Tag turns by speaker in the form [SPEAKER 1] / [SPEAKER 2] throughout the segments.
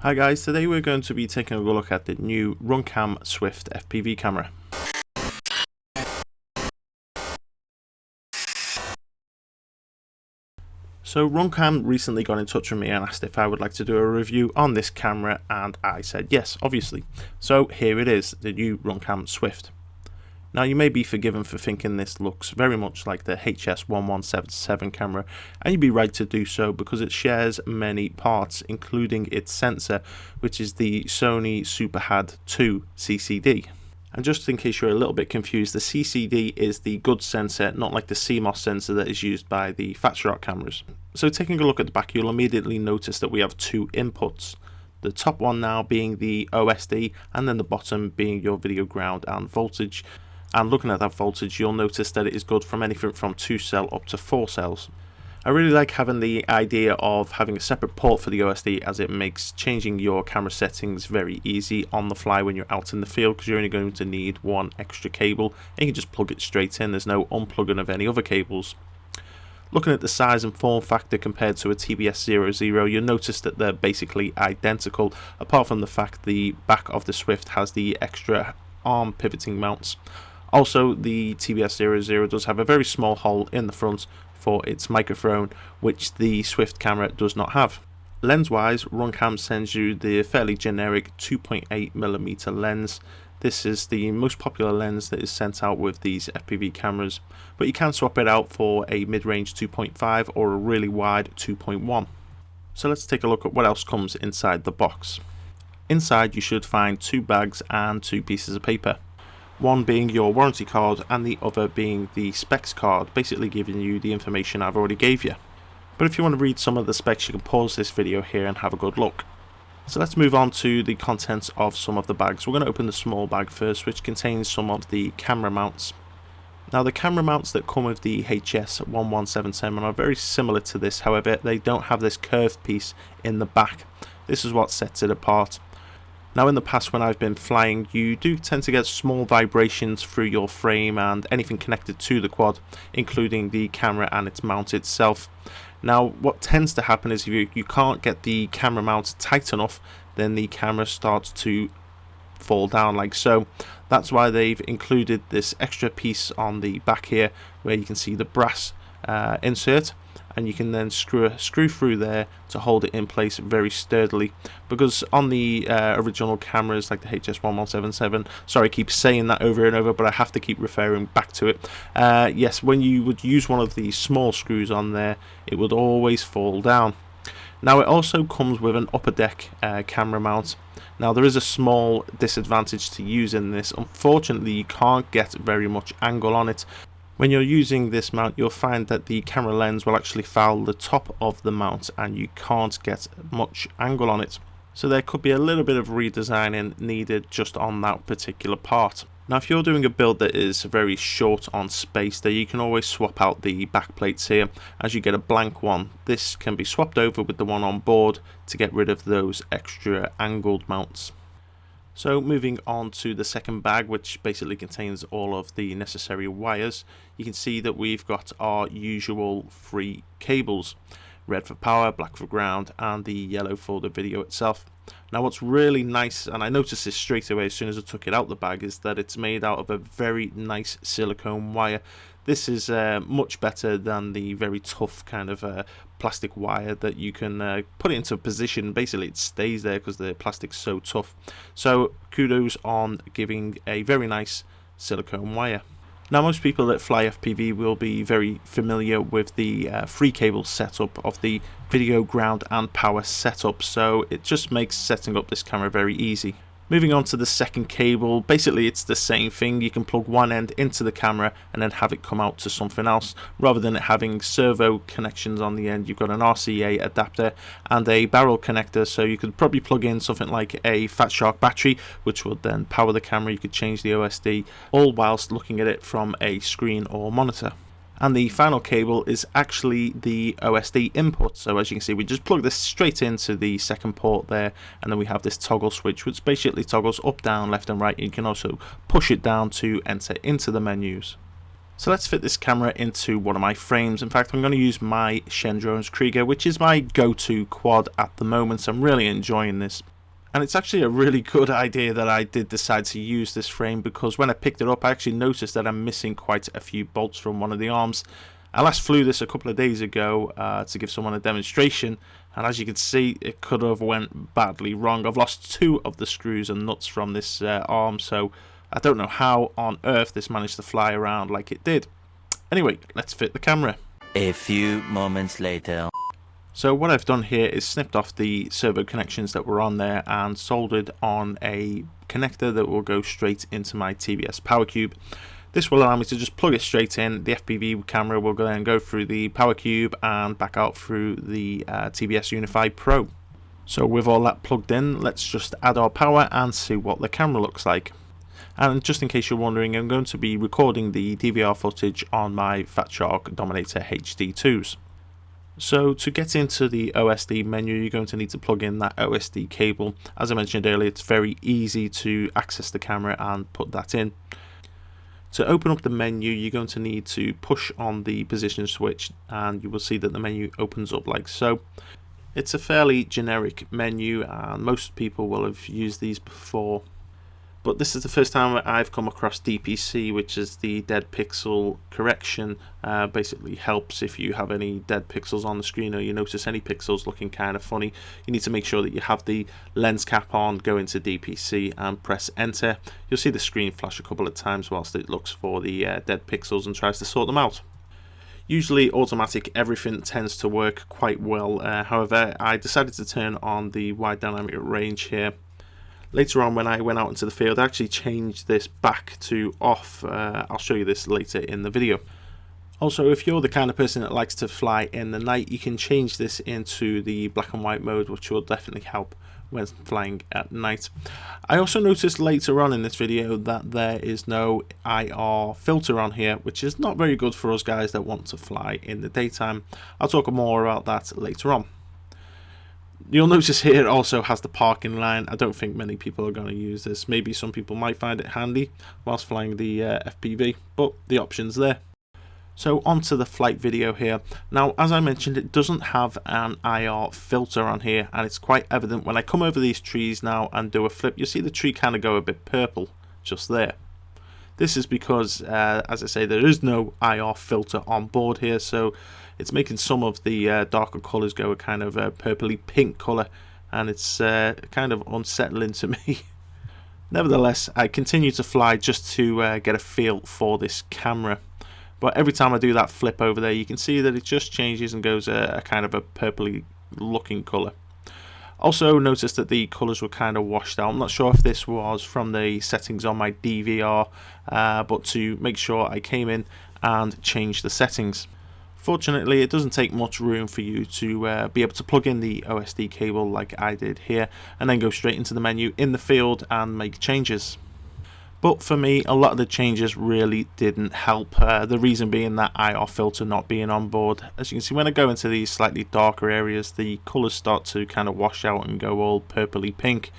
[SPEAKER 1] Hi guys, today we're going to be taking a look at the new RunCam Swift FPV camera. So RunCam recently got in touch with me and asked if I would like to do a review on this camera, and I said yes, obviously. So here it is, the new RunCam Swift. Now you may be forgiven for thinking this looks very much like the HS1177 camera, and you'd be right to do so because it shares many parts, including its sensor, which is the Sony SuperHAD 2 CCD. And just in case you're a little bit confused, the CCD is the good sensor, not like the CMOS sensor that is used by the Fatshark cameras. So taking a look at the back, you'll immediately notice that we have two inputs. The top one now being the OSD, and then the bottom being your video ground and voltage. And looking at that voltage, you'll notice that it is good from anything from 2 cell up to 4 cells. I really like having the idea of having a separate port for the OSD, as it makes changing your camera settings very easy on the fly when you're out in the field, because you're only going to need one extra cable and you can just plug it straight in. There's no unplugging of any other cables. Looking at the size and form factor compared to a TBS Zerozero, you'll notice that they're basically identical, apart from the fact the back of the Swift has the extra arm pivoting mounts. Also, the TBS Zerozero does have a very small hole in the front for its microphone, which the Swift camera does not have. Lens-wise, RunCam sends you the fairly generic 2.8mm lens. This is the most popular lens that is sent out with these FPV cameras, but you can swap it out for a mid-range 2.5 or a really wide 2.1. So let's take a look at what else comes inside the box. Inside you should find 2 bags and 2 pieces of paper. One being your warranty card and the other being the specs card, basically giving you the information I've already gave you. But if you want to read some of the specs, you can pause this video here and have a good look. So let's move on to the contents of some of the bags. We're going to open the small bag first, which contains some of the camera mounts. Now the camera mounts that come with the HS1177 are very similar to this, however they don't have this curved piece in the back. This is what sets it apart. Now in the past when I've been flying, you do tend to get small vibrations through your frame and anything connected to the quad, including the camera and its mount itself. Now what tends to happen is if you can't get the camera mount tight enough, then the camera starts to fall down like so. That's why they've included this extra piece on the back here where you can see the brass insert, and you can then screw through there to hold it in place very sturdily, because on the original cameras like the HS1177, sorry I keep saying that over and over but I have to keep referring back to it, yes, when you would use one of these small screws on there, it would always fall down. Now it also comes with an upper deck camera mount. Now there is a small disadvantage to using this. Unfortunately you can't get very much angle on it. When you're using this mount, you'll find that the camera lens will actually foul the top of the mount and you can't get much angle on it. So there could be a little bit of redesigning needed just on that particular part. Now if you're doing a build that is very short on space, then you can always swap out the back plates here as you get a blank one. This can be swapped over with the one on board to get rid of those extra angled mounts. So moving on to the second bag, which basically contains all of the necessary wires, you can see that we've got our usual 3 cables. Red for power, black for ground, and the yellow for the video itself. Now what's really nice, and I noticed this straight away as soon as I took it out the bag, is that it's made out of a very nice silicone wire. This is much better than the very tough kind of plastic wire that you can put it into a position. Basically it stays there because the plastic's so tough. So kudos on giving a very nice silicone wire. Now most people that fly FPV will be very familiar with the 3 cable setup of the video, ground and power setup, so it just makes setting up this camera very easy. Moving on to the second cable, basically it's the same thing. You can plug one end into the camera and then have it come out to something else. Rather than it having servo connections on the end, you've got an RCA adapter and a barrel connector, so you could probably plug in something like a Fatshark battery, which would then power the camera. You could change the OSD, all whilst looking at it from a screen or monitor. And the final cable is actually the OSD input. So as you can see, we just plug this straight into the second port there, and then we have this toggle switch which basically toggles up, down, left and right. You can also push it down to enter into the menus. So let's fit this camera into one of my frames. In fact, I'm going to use my Shendrone's Krieger, which is my go-to quad at the moment. So I'm really enjoying this. And it's actually a really good idea that I did decide to use this frame, because when I picked it up I actually noticed that I'm missing quite a few bolts from one of the arms. I last flew this a couple of days ago to give someone a demonstration, and as you can see it could have went badly wrong. I've lost 2 of the screws and nuts from this arm, so I don't know how on earth this managed to fly around like it did. Anyway, let's fit the camera.
[SPEAKER 2] A few moments later.
[SPEAKER 1] So what I've done here is snipped off the servo connections that were on there and soldered on a connector that will go straight into my TBS power cube. This will allow me to just plug it straight in. The FPV camera will then go through the power cube and back out through the TBS Unify Pro. So with all that plugged in, let's just add our power and see what the camera looks like. And just in case you're wondering, I'm going to be recording the DVR footage on my Fat Shark Dominator HD2s. So to get into the OSD menu, you're going to need to plug in that OSD cable. As I mentioned earlier, it's very easy to access the camera and put that in. To open up the menu, you're going to need to push on the position switch and you will see that the menu opens up like so. It's a fairly generic menu and most people will have used these before. But this is the first time I've come across DPC, which is the dead pixel correction. Basically helps if you have any dead pixels on the screen or you notice any pixels looking kind of funny. You need to make sure that you have the lens cap on, go into DPC and press enter. You'll see the screen flash a couple of times whilst it looks for the dead pixels and tries to sort them out. Usually automatic everything tends to work quite well. However, I decided to turn on the wide dynamic range here. Later on when I went out into the field I actually changed this back to off. I'll show you this later in the video. Also, if you're the kind of person that likes to fly in the night, you can change this into the black and white mode, which will definitely help when flying at night. I also noticed later on in this video that there is no IR filter on here, which is not very good for us guys that want to fly in the daytime. I'll talk more about that later on. You'll notice here it also has the parking line. I don't think many people are going to use this. Maybe some people might find it handy whilst flying the FPV, but the option's there. So onto the flight video here. Now, as I mentioned, it doesn't have an IR filter on here, and it's quite evident when I come over these trees now and do a flip. You'll see the tree kind of go a bit purple just there. This is because, as I say, there is no IR filter on board here, so it's making some of the darker colours go a kind of purpley pink colour, and it's kind of unsettling to me. Nevertheless, I continue to fly just to get a feel for this camera. But every time I do that flip over there, you can see that it just changes and goes a kind of a purpley looking colour. Also noticed that the colours were kind of washed out. I'm not sure if this was from the settings on my DVR, but to make sure I came in and changed the settings. Fortunately, it doesn't take much room for you to be able to plug in the OSD cable like I did here and then go straight into the menu in the field and make changes. But for me, a lot of the changes really didn't help, the reason being that IR filter not being on board. As you can see, when I go into these slightly darker areas, the colours start to kind of wash out and go all purpley pink.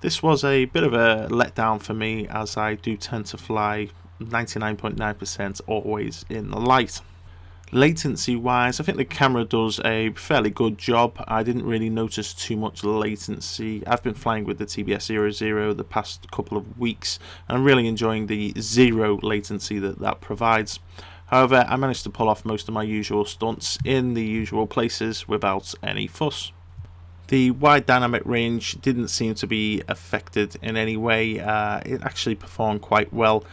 [SPEAKER 1] This was a bit of a letdown for me, as I do tend to fly 99.9% always in the light. Latency wise, I think the camera does a fairly good job. I didn't really notice too much latency. I've been flying with the TBS Zerozero the past couple of weeks and I'm really enjoying the zero latency that provides. However, I managed to pull off most of my usual stunts in the usual places without any fuss. The wide dynamic range didn't seem to be affected in any way. It actually performed quite well.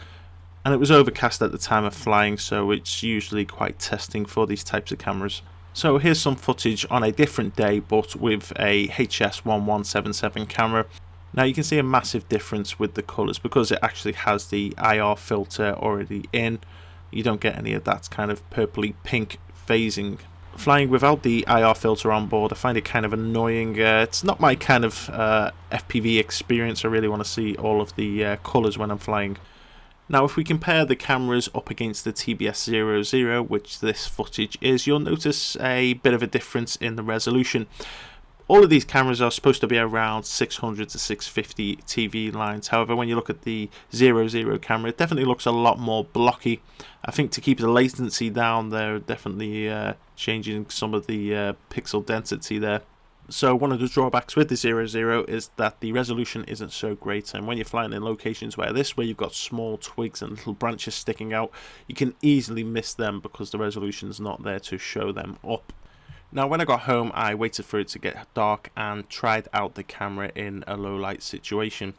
[SPEAKER 1] And it was overcast at the time of flying, so it's usually quite testing for these types of cameras. So here's some footage on a different day, but with a HS1177 camera. Now you can see a massive difference with the colours because it actually has the IR filter already in. You don't get any of that kind of purpley pink phasing. Flying without the IR filter on board, I find it kind of annoying. It's not my kind of FPV experience. I really want to see all of the colours when I'm flying. Now if we compare the cameras up against the TBS Zerozero, which this footage is, you'll notice a bit of a difference in the resolution. All of these cameras are supposed to be around 600 to 650 TV lines. However, when you look at the Zerozero camera, it definitely looks a lot more blocky. I think to keep the latency down, they're definitely changing some of the pixel density there. So one of the drawbacks with the Zerozero is that the resolution isn't so great, and when you're flying in locations where you've got small twigs and little branches sticking out, you can easily miss them because the resolution's not there to show them up. Now when I got home, I waited for it to get dark and tried out the camera in a low light situation.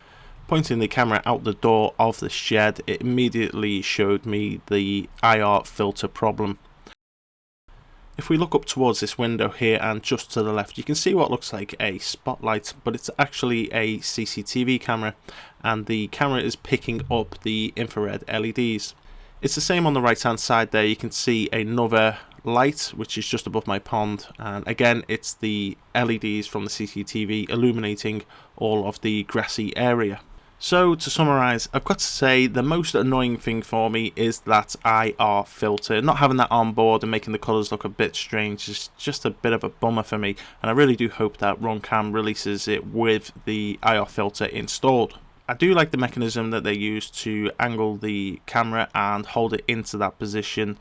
[SPEAKER 1] Pointing the camera out the door of the shed, it immediately showed me the IR filter problem. If we look up towards this window here and just to the left, you can see what looks like a spotlight, but it's actually a CCTV camera, and the camera is picking up the infrared LEDs. It's the same on the right hand side there. You can see another light which is just above my pond, and again it's the LEDs from the CCTV illuminating all of the grassy area. So to summarise, I've got to say the most annoying thing for me is that IR filter. Not having that on board and making the colours look a bit strange is just a bit of a bummer for me, and I really do hope that RunCam releases it with the IR filter installed. I do like the mechanism that they use to angle the camera and hold it into that position.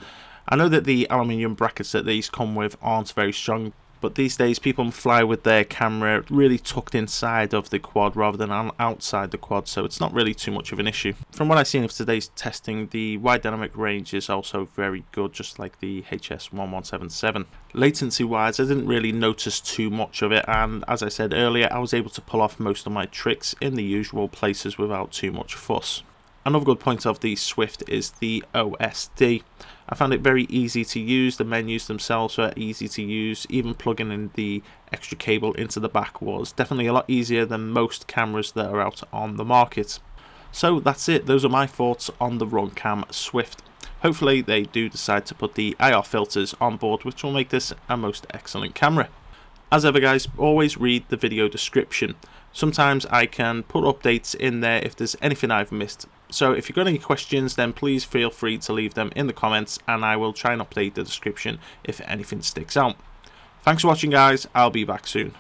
[SPEAKER 1] I know that the aluminium brackets that these come with aren't very strong, but these days people fly with their camera really tucked inside of the quad rather than outside the quad, so it's not really too much of an issue. From what I've seen of today's testing, the wide dynamic range is also very good, just like the HS1177. Latency wise, I didn't really notice too much of it, and as I said earlier, I was able to pull off most of my tricks in the usual places without too much fuss. Another good point of the Swift is the OSD. I found it very easy to use. The menus themselves were easy to use. Even plugging in the extra cable into the back was definitely a lot easier than most cameras that are out on the market. So that's it. Those are my thoughts on the RunCam Swift. Hopefully they do decide to put the IR filters on board, which will make this a most excellent camera. As ever guys, always read the video description. Sometimes I can put updates in there if there's anything I've missed. So if you've got any questions, then please feel free to leave them in the comments, and I will try and update the description if anything sticks out. Thanks for watching guys, I'll be back soon.